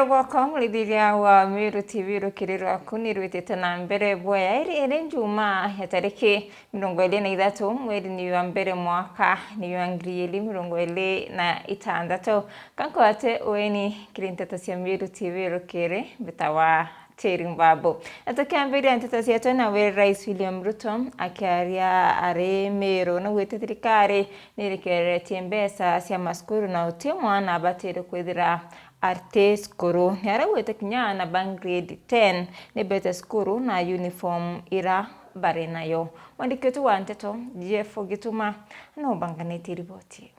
Mwira gwakwa mulithiria wa Meru TV rukiriro kunirwitite na mbere boya iri njuma ya tariki 23 mweri ni wa mbere mwaka ni wa 2026 kankwate oeni kirintata cia Meru TV rukire bitawa Chirimbabu. Atakiambiria nteta ciatu na we Rais William Ruto akiaria ari Meru na gwite thirikari nirikiretie mbeca cia maskuru na utie mwana abatire kwithira arte skuru niaragwite kinya na grade 10 ni bete skuru na uniform ira bare nayo. Mwandiki wetu wa nteto Jeff Gituma no banganite ripoti.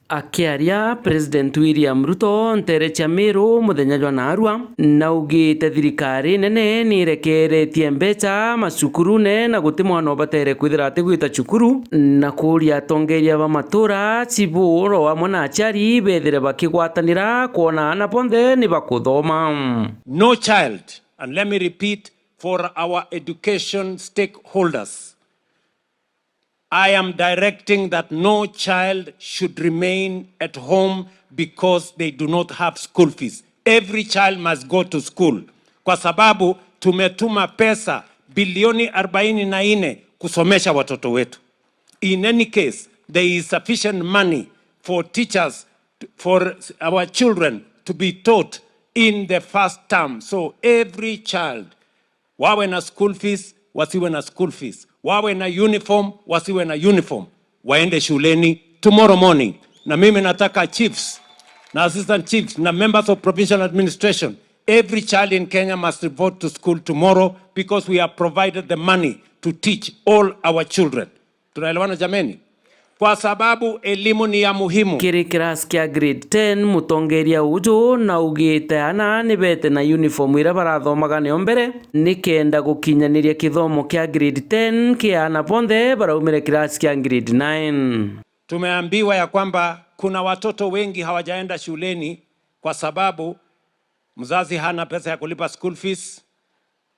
Akiaria President William Ruto ntere cia Meru muthenya jwa narua naugite thirikari nene nirekeretie mbeca macukurune na guti mwana obatere kwithira ati gwita cukuru na kuria atongeria ba matura ciburo amwe na aciari bethire bakigwatanira kuona ana ponthe ni bakuthoma. No child, and let me repeat for our education stakeholders, I am directing that no child should remain at home because they do not have school fees. Every child must go to school. Kwa sababu tumetuma pesa bilioni 44 kusomesha watoto wetu. In any case, there is sufficient money for teachers, for our children to be taught in the first term. So every child, wawe na school fees, wasiwe na school fees. Wawe na uniform, wasiwe na uniform. Waende shuleni tomorrow morning. Na mimi nataka chiefs, na assistant chiefs, na members of provincial administration. Every child in Kenya must report to school tomorrow because we have provided the money to teach all our children. Tunaelewana jameni? Kwa sababu elimu ni ya muhimu. Kiri class kia grade 10 mutongeria uju na ugite ana ni bete na uniform ira barathomaga ne ombere nikenda gukinyaniria kithomo kia grade 10 kia ana ponthe baraumire class kia grade 9. Tumeambiwa ya kwamba kuna watoto wengi hawajaenda shuleni kwa sababu mzazi hana pesa ya kulipa school fees,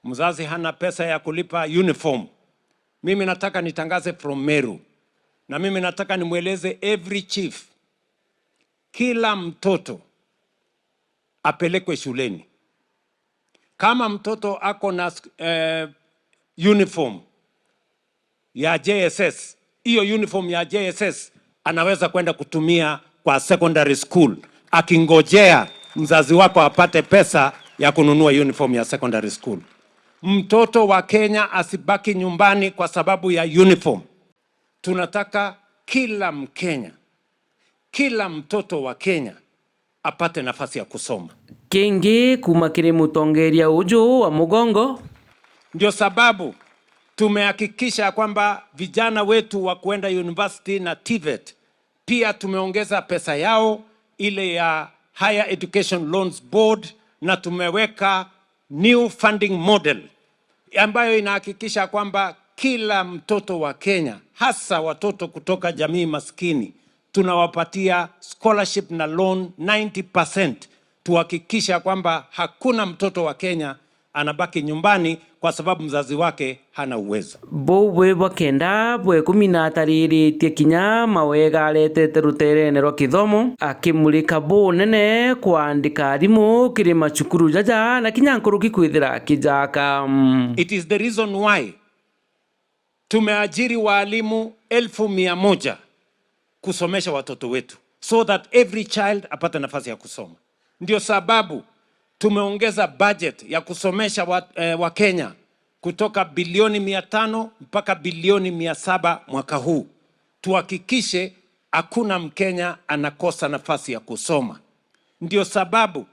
mzazi hana pesa ya kulipa uniform. Mimi nataka nitangaze from Meru. Na mimi nataka nimweleze every chief, kila mtoto apelekwe shuleni. Kama mtoto ako na uniform ya JSS, hiyo uniform ya JSS anaweza kwenda kutumia kwa secondary school, akingojea mzazi wako apate pesa ya kununua uniform ya secondary school. Mtoto wa Kenya asibaki nyumbani kwa sababu ya uniform. Tunataka kila Mkenya, kila mtoto wa Kenya apate nafasi ya kusoma. Kingi kumakiri mutongeria uju wa Mugongo. Ndio sababu tumehakikisha kwamba vijana wetu wa kuenda university na TVET pia tumeongeza pesa yao ile ya Higher Education Loans Board, na tumeweka new funding model ambayo inahakikisha kwamba kila mtoto wa Kenya, hasa watoto kutoka jamii maskini, tunawapatia scholarship na loan 90%, tuhakikisha kwamba hakuna mtoto wa Kenya anabaki nyumbani kwa sababu mzazi wake hana uwezo. Bwe bakenda bwe 13 tie kinya mawega aletete ruterene rwa kithomo akimulika nene kwandika arimu kiri macukuru jaja na kinya nkuruki kwithira kijaka. It is the reason why tumeajiri walimu 1,100 kusomesha watoto wetu so that every child apate nafasi ya kusoma. Ndio sababu tumeongeza budget ya kusomesha wa Kenya kutoka bilioni 500 mpaka bilioni 700 mwaka huu. Tuhakikishe hakuna Mkenya anakosa nafasi ya kusoma. Ndio sababu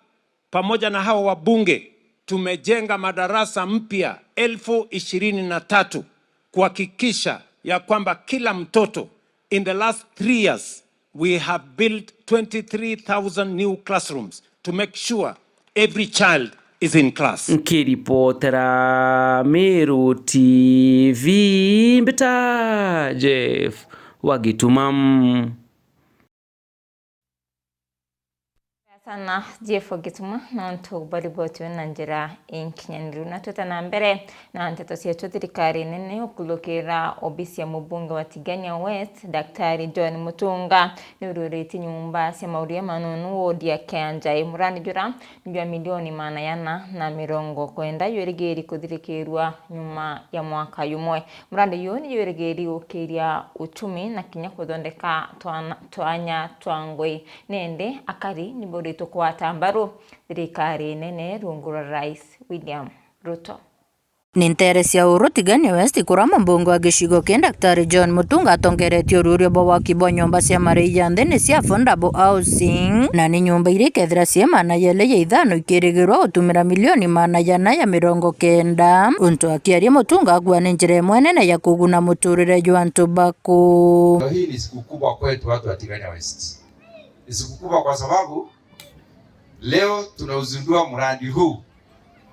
pamoja na hao wabunge tumejenga madarasa mpya 23,000 kuhakikisha ya kwamba kila mtoto. In the last 3 years we have built 23,000 new classrooms to make sure every child is in class. Nkiripotera Meru TV mbita Jeff Wagituma. sana Jeff Gituma na nto bariboti na njira inkinyaniru na tuta na mbere na nteto cia thirikari nene ukulukira obisi ya mubunge wa Tigania West Daktari John Mutunga nururiti nyumba cia mauria manunu wodi ya Kianjai murani jura nijua milioni maana yana na mirongo kwenda yurigeri kuthirikirwa nyuma ya mwaka yumwe murandi yo ni yurigeri ukiria uchumi na kinya kuthondeka twanya twangwe nende akari ni borito kwa tambaru thirikari nene rungu rwa Rais William Ruto. Nintere cia uru Tigania West kurama mbunge wa gicigo kia Daktari John Mutunga atongeretie ururio bo wakibwa nyumba cia maraiya nthini cia affordable housing na ni nyumba iria ikethira cia maana yele ya ithano ikirigirwa gutumira milioni maana yana ya 90 untu akiaria Mutunga agua ni njira imwe nene ya kuguna muturire jwa antu baku. Hii ni siku kubwa kwetu watu wa Tigania West. Ni siku kubwa kwa sababu leo tunauzindua mradi huu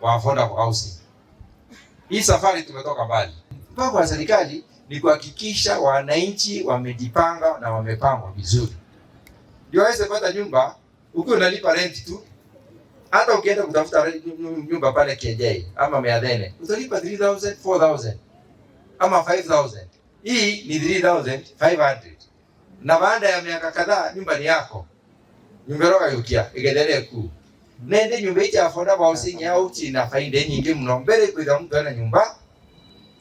wa affordable housing. Hii safari tumetoka mbali. Mpango wa serikali ni kuhakikisha wananchi wamejipanga na wamepangwa vizuri. Ndio waweze kupata nyumba ukiwa unalipa rent tu. Hata ukienda kutafuta nyumba pale Kianjai ama Meadhene, utalipa 3,000, 4,000 ama 5,000. Hii ni 3,500. Na baada ya miaka kadhaa nyumba ni yako. Nyumba roga yukia igedelee kuu. Nende nyumba ya affordable housing ya uchi na faida nyingi mno mbele kwa mtu ana nyumba.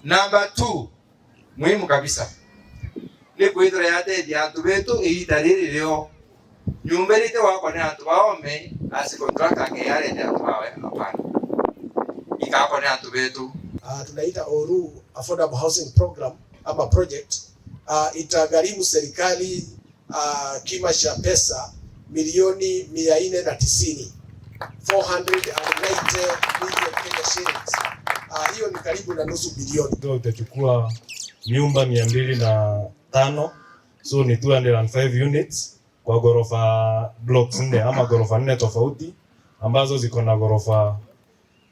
Number 2 muhimu kabisa ni kuithira yate ya antu betu iitariri leo nyumba ile wako na antu waome as contractor ke yale ya antu wawe hapana ikako na antu betu. Tunaita Oru Affordable Housing Program ama project. Itagharimu serikali kima cha pesa milioni 490 490 million Kenya shillings. Hiyo ni karibu na nusu bilioni. Ndio utachukua nyumba 205, so ni 205 units kwa gorofa blocks 4 ama gorofa 4 tofauti ambazo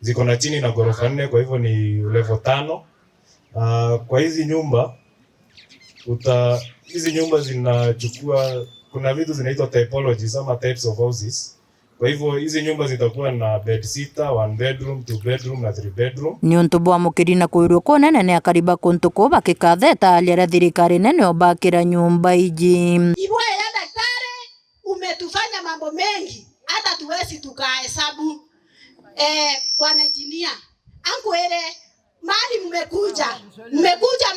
ziko na chini na gorofa 4, kwa hivyo ni level 5. Kwa hizi nyumba zinachukua, kuna vitu zinaitwa typologies ama types of houses. Kwa hivyo hizi nyumba zitakuwa na bed sitter, 1 bedroom, 2 bedroom na 3 bedroom. Ni untu bwa mukiri na kuirwo ko nene ne akariba kuntu ko bakikatheta aliara thirikari nene obakira nyumba iji. Ibwe ya daktari umetufanya mambo mengi hata tuwezi tukahesabu. Bwana engineer anguere mahali mmekuja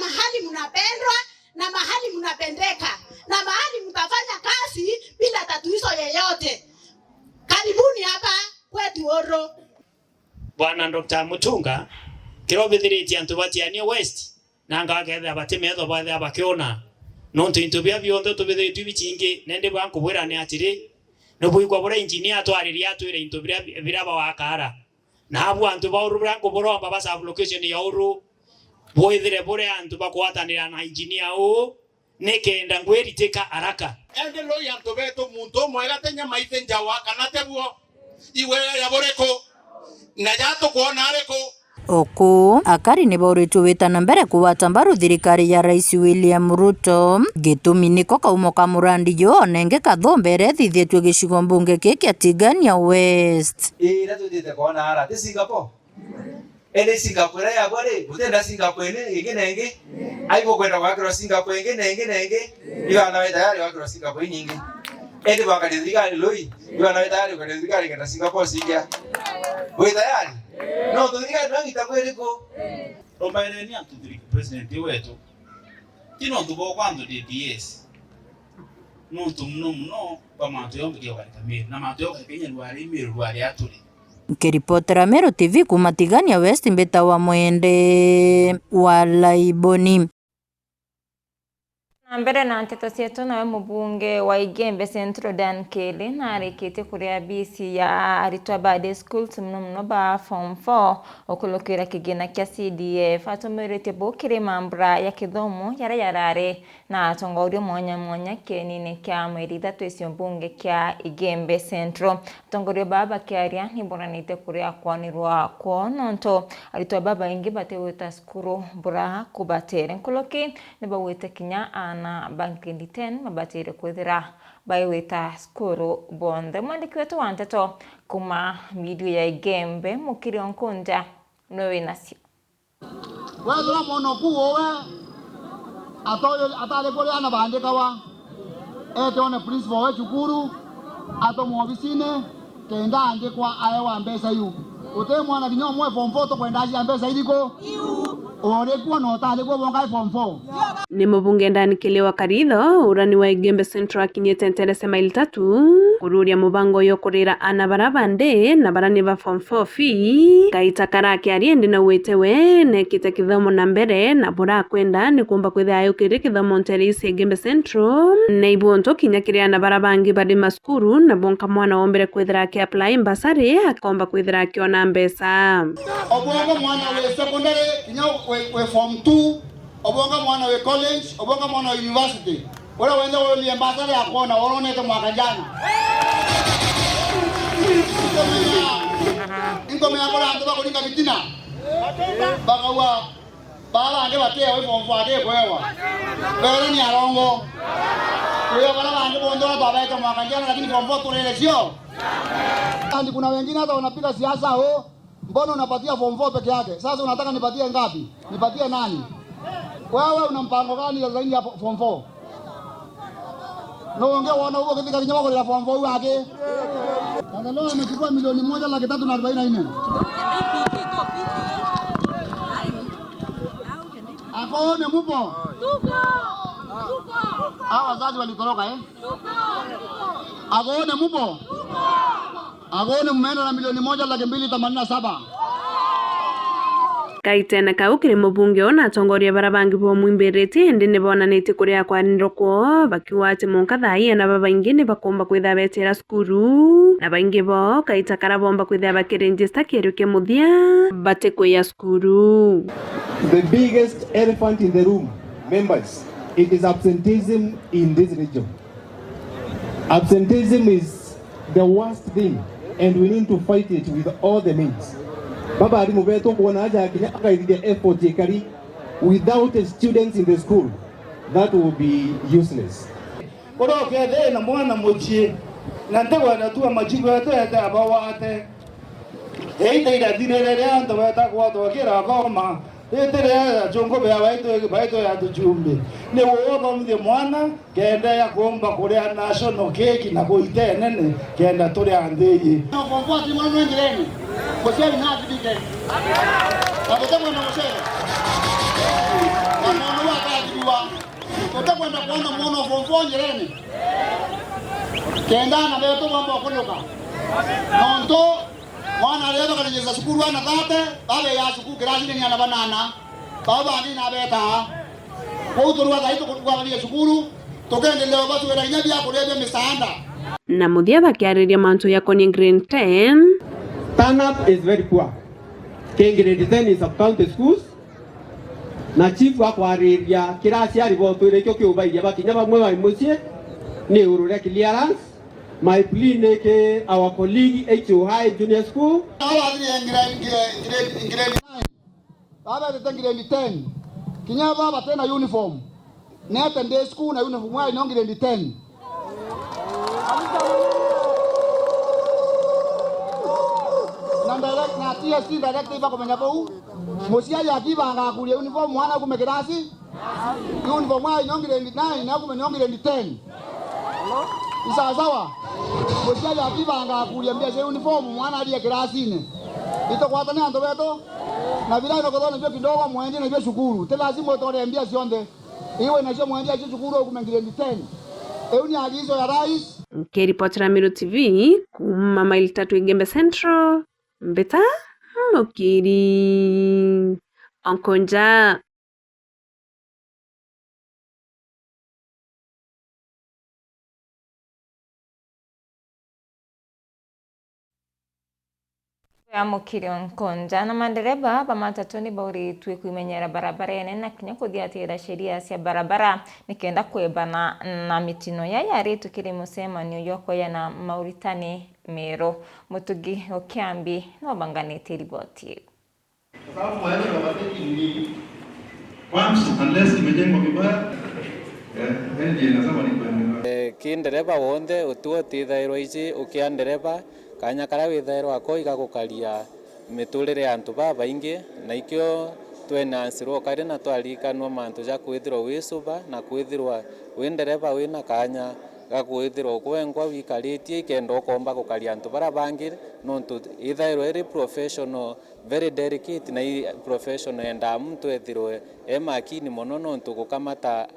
mahali mnapendwa na mahali mnapendeka na mahali mtafanya kazi bila tatizo yeyote. Karibuni hapa kwetu Oro. Bwana Dr. Mutunga kirobithiriti antu ba Tigania West nanga getha batemetho bathe abakiona nontu into bia bionthe tubithiritwe bichingi nende bankubwira ni atiri no buigwa bora engineer twariria twire into bia bawakara na abu antu ba Oro branko boromba basa location ya Oro boithire bore antu bakwatanira na engineer o nekenda ngweriteka haraka ende lo yanto beto muntu mwega tenya maithe njawa kana tebuo iwe ya boreko na yato kuona areko oku akari ni bauritu witana mbere kuwata mbaru thirikari ya Rais William Ruto gitumi niko kaumo ka murandi yo nenge kathombere thithietwe gicigo mbunge kia Tigania West. Ira tutite kuona ara ti Singapore. Ene Singapore ya bore utenda Singapore nenge aibo kwenda kwa Singapore nenge iwa na tayari wa Singapore nyingi ende banga thirikari loi iwa na tayari kwa thirikari kwenda Singapore sikia wewe tayari no thirikari ndio itakweleko rombaire ni antu president wetu tino ndugo kwando DPS no tumno kwa mantu yombe kwa kamera na mantu yoka Kenya rwari miru rwari aturi. Kiripotera Meru TV kuma Tigania West mbeta wa mwende wa Laiboni. Mbere na nteto cietu nawe mubunge wa Igembe Central Dan Kelly na arikite kuria bisi ya aritwa bade schools mno ba form 4 okulokira kigina kia CDF atomerete bokire mambra ya kithomo yarare na atongoria mwanya kenini kia mweri 3 cio mbunge kia Igembe Central atongoria baba kiaria ni boranite kuria kwanirwa kwononto aritwa baba ingi bateweta skuru bura kubatere nkoloki ne bawete kinya bana banki 10 mabatire kwithira baiwita skuru bonde. Mwandiki wetu wa Nteto kuma video ya Igembe Mukiri Onkunja nowe nasio wethira mono kuowe atale kole ana bandika wa one principal wa chukuru ato mwobisine kenda andikwa ayewa mbesa yu ute mwana kinyo mwe form 4 to kwenda aje mbesa iliko ore kwa no tale kwa bonga form 4 ni mubunge ndani kelewa karitho urani wa Igembe Central akinyete nterese maili 3 kururia mubango yo kurira ana barabande na barani ba form 4 fee kaita karake ariende na wetewe nekite kithomo na mbere na bora kwenda ni kumba kwithia yukire kithomo nterese Igembe Central na ibonto kinyakiria na barabangi badi maskuru na bonka mwana ombere kwithira ke apply mbasari akomba kwithira kiona mbesa obonga mwana we secondary kinyo we form 2 obonga mwana we college obonga mwana we university wala wende wali ambassador yakona waronete mwaka jana ingome yakora ando bakolinga bitina bakawa bala ande batea we form 4 ade kwewa bero ni arongo kwa bala ande bondo babaita mwaka jana lakini form 4 tulele sio andi kuna wengine hata wanapiga siasa mbona unapatia form 4 peke yake sasa unataka nipatie ngapi nipatie nani wewe una mpango gani zaidi ya form 4 no ongea wana huko katika kinyama kwa form 4 wake sasa leo amechukua milioni 1,344 akone mupo tuko hawa wazazi walitoroka akone mupo agone mmeenda na milioni 1,287 kaitena kaukire mubunge ona atongoria barabangi bo mwimbiriti indi ni bonanite kuria kwaniro kwo bakiwate monka thai na babaingi ni bakomba kwitha betera skuru na baingi bo kaita karabomba kwitha bakiregister kiru ke muthia bate kuya skuru. The biggest elephant in the room, members, it is absenteeism in this region. Absenteeism is the worst thing and we need to fight it with all the means. Baba alimu beto kuona aja kinya akaidide effort yekari without students in the school that will be useless. Koro kede na mwana mochie na ntewa na tu majigo yetu ya abawate eite ida dinere ando bata kwa to kira koma etere jongo be baito ya tujumbe ne woba mde mwana kenda ya kuomba kuria national cake na kuite nene kenda tore andeye no kongo ti mwana ndireni koseli na kidike abotamo na koseli na waka diwa utakwenda kuona mwana kongo ndireni kenda na beto mambo kuloka nonto mwana leo kanijeza shukuru ana dhate baba ya shukuru kirasi ni ana banana baba ani na beta kwa utorwa zaito kwa ni shukuru tokende leo batu wera nyabi yako lebe misaanda na muthia bakiariria mantu ya koni grade 10 Turn up is very poor. Grade 10 is sub-county schools na chief wa kwariria kirasi ari bo twire kyo kyo baiya bakinya bamwe ba mucie ni urure clearance. My plea neke our colleague HO High Junior School. Baba tete grade 10. Kinya baba tena uniform. Nete day school na uniform wa ino grade 10. Na direct na TSC direct iba komenya bo. Mosia ya kiba nga kulie uniform mwana kumekirasi. Uniform wa ino grade 9 na kumenya grade 10. Isa sawa. Mosia ya kiba nga kulie mbia uniform mwana aliye kirasini. Ito kwa tani ando beto. Na bila ino kodona ndio kidogo mwendi na ndio shukuru. Tena lazima utore mbia sionde. Iwe na sio mwendi aje shukuru kumengile 10. Euni agizo ya rais. Kiripotera Miru TV kuma maili 3 Igembe Central. Mbeta Mukiri Onkunja. ya Mukiri Onkunja na madereba ba matatoni bauritwe kuimenyera barabara ene na kinya kuthiatira sheria cia barabara nikenda kwebana na mitino ya yari tukiri mucemanio yoko ya na Mauritani Meru Mutugi Okiambi no banganite riboti. Once unless imejengwa vibaya ki ndereba wonthe utuo tithairwa ici ukia ndereba kanya karia withairwa ako igagukaria miturire ya antu babaingi na ikio twenansirwo kari na twarikanwa mantu ja kwithirwa wisuba na kwithirwa wi ndereba wina kanya gakwithirwa kwengwa wikaritie kenda ukomba gukaria antu bara bangi nontu ithairwa iri professional very delicate na professional enda muntu ethirwe makini muno nontu gukamata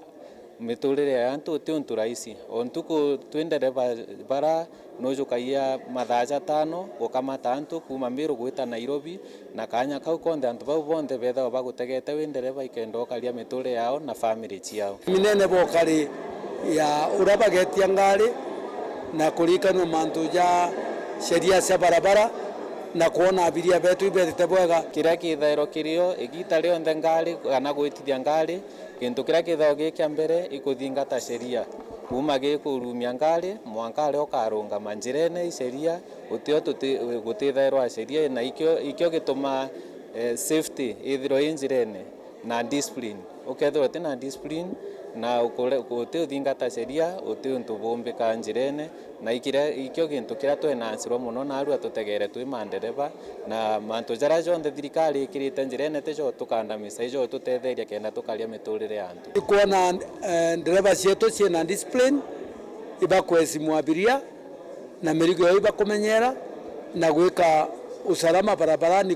miturire ya antu ti untu rahisi ontuku twendereba bara nojukaia mathaa 5 gukamata antu kuma Meru gwita Nairobi na kanya kau konthe antu bau bonthe betha bagutegete windereba ikenda ukaria miturire yao na family ciao minene bokari ya urabagetia ngari na kurikanwa mantu ja sheria cia barabara na kuona abiria betu ibethete bwega kiria kithairo kirio igita rionthe ngari kana gwitithia ngari kintu kiria kithairo gikia mbere ikuthingata sheria kuma gikurumia ngari mwanka rio karungama njirene sheria utio gutithairwa sheria na ikio gituma safety ithiro injirene na discipline ukethirwa tina discipline na uti uthingata sheria uti untu bumbika njirene na ikio gintu kiria twenansirwo muno na arua tutegere twi mandereba na mantu jara jonthe thirikari ikirite njirene tijo tukandamisa ijo tutetheria kenda tukaria miturire ya antu kuona ndereba cietu ciena discipline ibakwesimu abiria na mirigo yao ibakumenyera na gwika usalama barabarani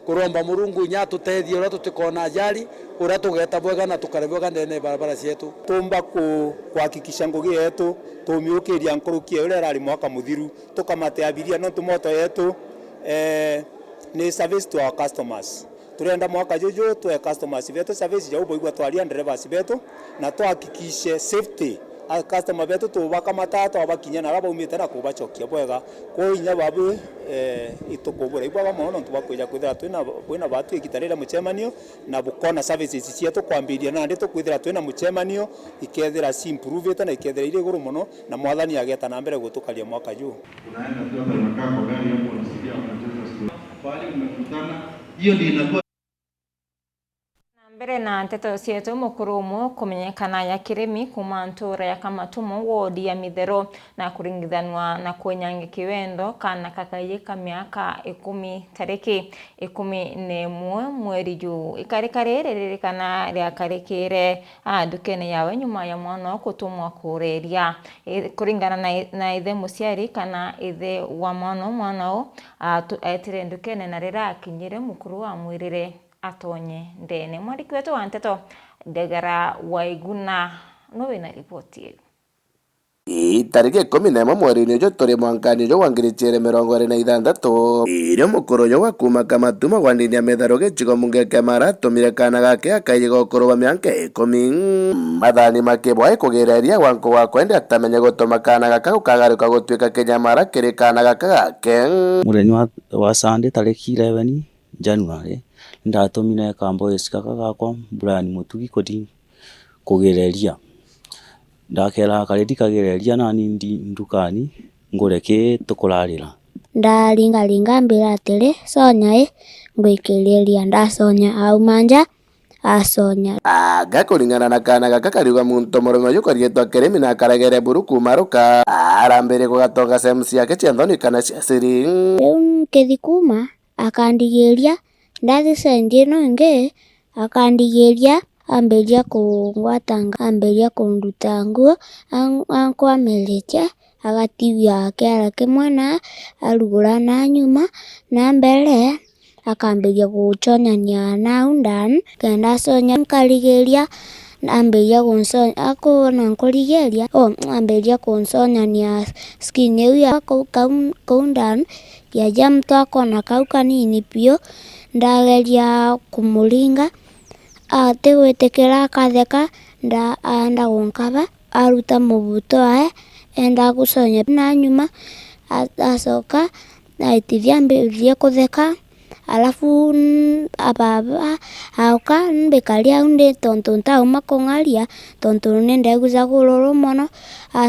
kuromba Murungu nya tutethie ura tutikona ajali ura tugeta bwega na tukarebwega ndene barabara cietu tumba kuhakikisha ngugi yetu tumiukiria nkurukia ura rari mwaka muthiru tukamate abiria no tumoto yetu ni service to our customers turenda mwaka juju twe customers betu service ya uboigwa twaria drivers betu na tuhakikishe safety a customer betu tubaka matatu abakinya na raba umite na kubachokia bwega ko inya babu itukubura ibwa mono tubakwija kwithira twina batu ikitarira muchemanio na bukona services cietu kwambiria na ndito kwithira twina muchemanio ikethira improve na ikethira ire guru muno na mwathani ageta na mbere gutukaria mwaka juu unaenda tu hapa unakaa kwa gari hapo unasikia unacheza story bali mmekutana hiyo ndio inakuwa mbere na nteto cietu mukurumu kumenyekana ya kirimi kuma ntura ya Kamatumo wodi ya Mithero na kuringithanwa na kwenyange kiwendo kana kakayika miaka 10 tariki 11 mweri juu ikarikare ririkana ria karikire dukene yawe nyuma ya mwana kutumwa kureria kuringana na ithe muciari kana ithe wa mwana etire dukene na rira akinyire mukuru wa mwirire atonye ndene mwandiki wetu wa nteto Ndegara Waiguna nowe na ripoti tariki 11 mweri-ini ucio turi mwankani ucio wa 2026 irio mukuru ucio wa kuma Kamatumo gwandinia Mithero gicigo munge Kemara atumire kana gake akaiga ukuru wa miaka 10 mathani makibwa kugireria wanku wa kwenda atamenye gutuma kana gaka ukagaruka gutuika kinyamara kiri kana gaka gake muthenya wa Sunday tariki 11 January ndatumire kamboys kaka gakwa Brian Mutugi kugireria ndakera karedi kagireria nani ndukani ngureke tukurarira ndaringaringa mbira atiri sonya ngwikiriria ndasonya aumanja asonya gakuringana na kana gaka kariuga muntu murume uyu karietwa kirimi na karagere buruku maruka arambere kugatonga semusi yake cianthoni kana cia siri nkithikuma akandigiria ndathi senje no nge akandigiria amberia kungwatanga amberia kunduta nguo ankwamelecha agativia akera kimwana arugura na nyuma na mbere akamberia guchonyania na undan kenda sonya nkarigeria amberia kunsonya akona nkorigeria amberia kunsonyania skin ya kaundan ya jamto akona kaukanini pio ndageria kumuringa ate gwetekera akatheka anda gunkaba aruta mubuto ae enda gusonya na nyuma asoka aitithia mbirie kutheka alafu ababa auka mbekaria unde tonto ntauma kongaria tonto nende guza kuroro mono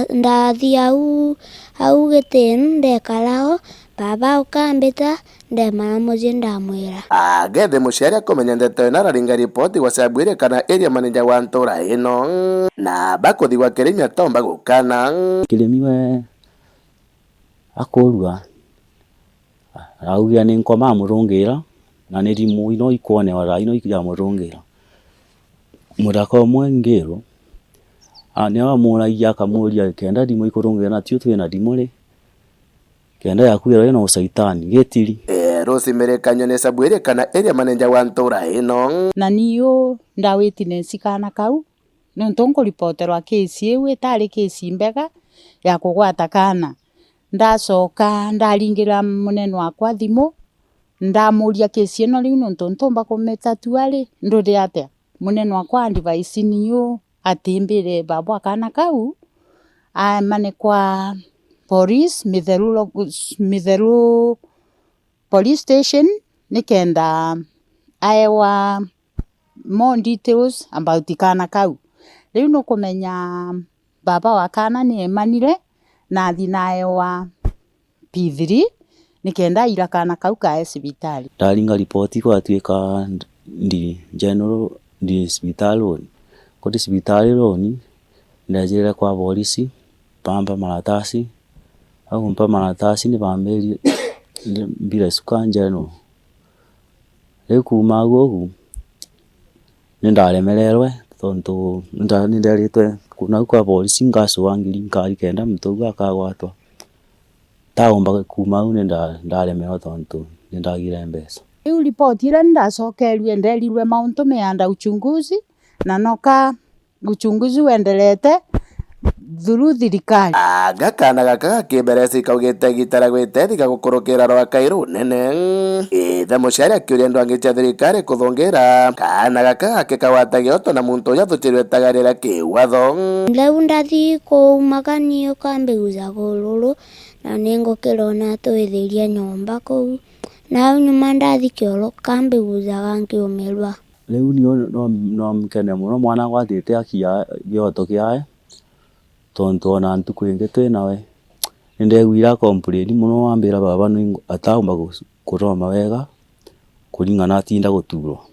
ndathi au gitini ndekarao baba ukambita ndemara muji ndamwira agethe muciari akomenya ndeto ĩno araringa ripoti gwacambwire kana area manager wa ntura ĩno na bakuthi gwa Kirimi atomba gukana Kirimi we akorua augia ni nkoma murungira na ni rimu ino ikone wara ino ikya murungira murako mwe ngero ane wa muragia kamuria kenda rimu ikurungira na tio twina rimuri kenda yakwira ino usaitani getiri Rosi Merekanyo ne sabwire kana area manager wa ntura ĩno na niyo ndawitine sikana kau no ntongo ripoterwa kesi ewe tari kesi mbega ya kugwata kana ndacoka ndaringira munene wakwa thimu ndamuria kesi ino riu no ntomba kumeta tuari nduri atia munene wakwa advice niyo atimbire baba kana kau mane kwa police Mitheru police station nikenda aewa more details about kana kau riu no kumenya baba wa kana ni emanire na thinaewa P3 nikenda ira kana kau ka hospitali ndaringa ripoti kwa tuika ndi general ndi hospital ko hospitali roni ndajira kwa polisi pamba maratasi au mpa maratasi ni bambeli bila sukanja no kuma gogu ndalemererwe tonto ndaritwe kuna kwa polisi ngaso wangiri nkari kenda mtogu akagwatwa taomba kuma ndalemererwe tonto ndagira mbesa riu ripoti ira ndacokerie nderirwe mauntu meanda uchunguzi na noka uchunguzi wendelete through thirikari gakana gaka gakibereci kaugite gitara gwitethika gukurukira rwa Kairu nene itha muciari akiuria andu angi cia thirikari kuthungira kana gaka gakikawatagia oto na muntu uria tutirwetagarira kiwatho riu ndathi kuumaganio kambiguza gururu na ningukirona twithiria nyomba kuu na nyuma ndathi kioro kambiguzaga nkiumirwa riu no mkene muno mwana gwatite akia gioto kiae tonto na ntuku ingi twinawe ndegwira complain muno wambira baba no ataumba kuroma wega kuringana atinda guturwo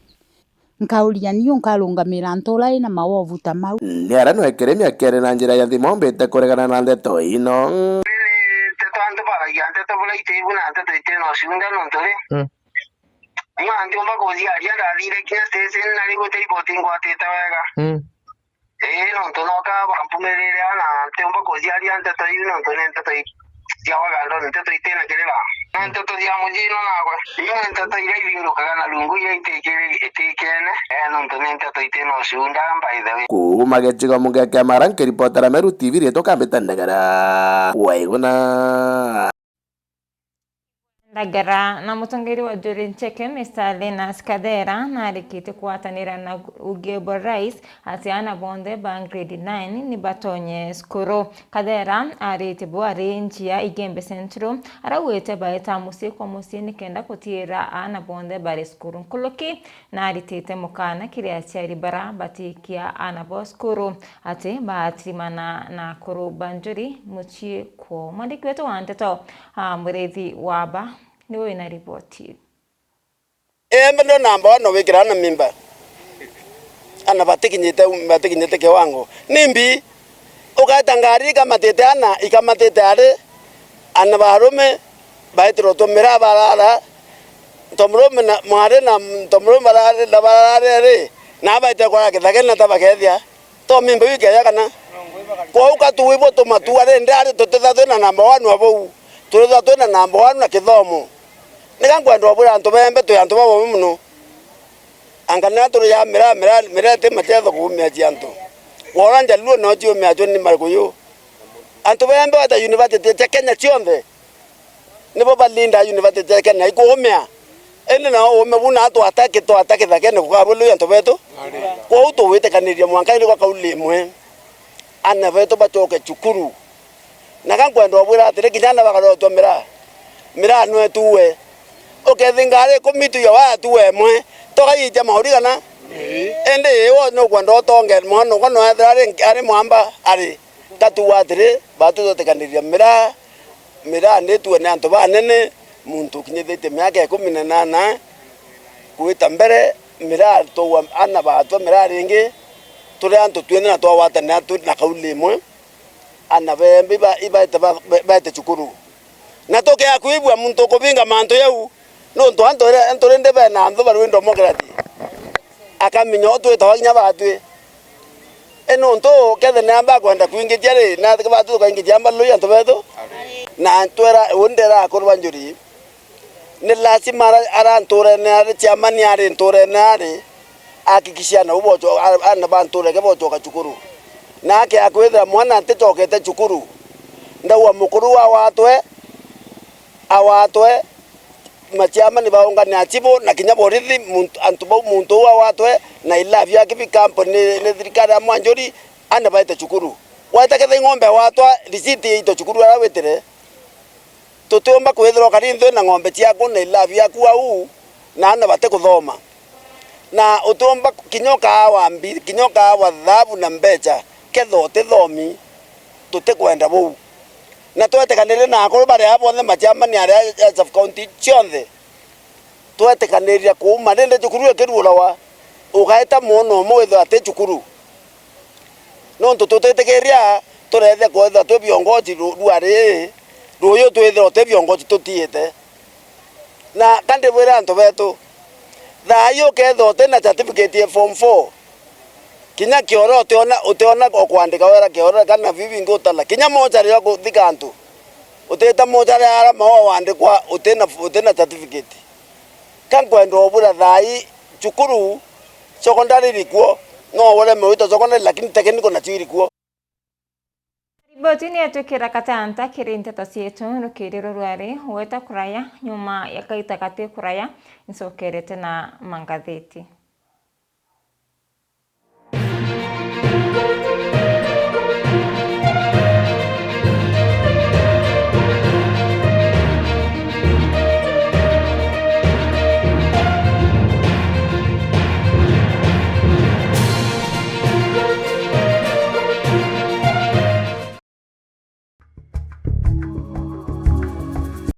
nkauria niyo nkarungamira ntura ina mawovu ta mau ni arano Kirimi akere na njira ya thimu mbite kuregana na ndeto ino tetanto baragia nteto bulaite ibuna nteto iteno shunda nontore ndio mbako ziaria ndathire kinya station na rigo reporting gwatete wega no ntonoka bampumerere ana tembo koziaria nteto ino ntone nteto ya wagando nteto itena kerera nteto ya mujino nagwe iyo nteto ile ibindukaga na lungu ya itekene no ntone nteto iteno shunda by the way kuma gecigo mugeke maranke reportera Meru TV rieto kambita ndagara waiguna ndagara na mutongeri wa Juri Ncheke Mr. Lenas Kadera na arikite kuatanira na Ugebo Rais atiana bonde bang grade 9 ni batonye skoro Kadera aritibu arenjia Igembe Central arawete baeta musi kwa musi nikenda kutira ana bonde bare skoro nkoloki na aritite mukana kiria chiari bara batikia ana bo skoro ate baatrimana na koro banjuri muchi ko mandiki wetu wanteto murethi waba niwe na ripoti ndo namba no wikira na mimba ana batikinyete kiwango nimbi ukatangari kamatete ana ikamatete ari ana barume baitro tomera barara tomrume na mware na tomrume barara na barara ari na baite kwa kithage na tabakethia to mimba wike ya kana kwa ukatuwibo tomatuare ndari totetha na namba 1 abo turetha na namba 1 na kithomo nikangwenda obura antu bembe tu antu babo muno angana turu ya mira te matetho kumia janto woranja luo no jio mia joni marikuyu antu bembe wata university ya Kenya chionde nibo balinda university ya Kenya ikumia ene na ome buna atu atake thake ne kukabulu antu beto kwa uto wete kaniria mwanka ni kwa kauli mwe ana beto batoke chukuru nakangwenda obura atire kinyana bagaroto mira no etuwe ukethingare kumitu ya watu wemwe tokaija mauri kana ende wo no kwando tonge mwana kono athare ari mwamba ari tatu watire batu totekaniria mirandi tuone antu banene muntu kinyithite miaka 18 kuita mbere mirari to ana batwa mirari ingi turi antu twene na twawata na tu na kauli imwe ana bembe baite chukuru na toke akuibwa muntu kubinga mantu yau no ndo antu rende bana antu baru democracy akaminyo tu tawaginya batwe eno ndo kethe namba kwenda kuingitia ri na batu kaingitia mbalu antu beto na twera wondera akorwa njuri ni lazima ara ntore ne ari chamani ari ntore ne ari akikishia na ubocho ana banture ke bocho ka chukuru na ke akwethera mwana ntitokete chukuru ndawa mukuru wa awatwe machamani baungana chibo na kinyaborithi muntu wa watwe na ilavya kibi company ne thirikari ya Mwanjori ana baite chukuru waita ke ng'ombe watwa risiti ito chukuru ara wetere tutomba kwethera karintho na ng'ombe ciaku na ilavya ku au na ana bate kuthoma na utomba kinyoka wa dhabu na mbecha ketho tethomi tutikwenda bou na twetekanire na akuru bare abo ne machamani aria sub county chionthe twetekaniria kuuma rende chukuru ekirurawa ugaita muno mwetho ate chukuru no tutetekeria turethe kwetha twe viongozi ruari ruyo twethe twe viongozi tutiete na kande bwera antu betu thayo ketho tena certificate ya form 4 kinya kioro uteona kwandika wera kioro kana vivi ngotala kinya moja ria kuthika antu uteta moja ria ara mawa wandikwa utena certificate kankwenda obura thai chukuru secondary likuo no wale mewita secondary lakini technical na chirikuo Riboti yatukira katanta kirinte tasietu rukiriro rwari weta kuraya nyuma yakaita kate kuraya nsokerete na mangatheti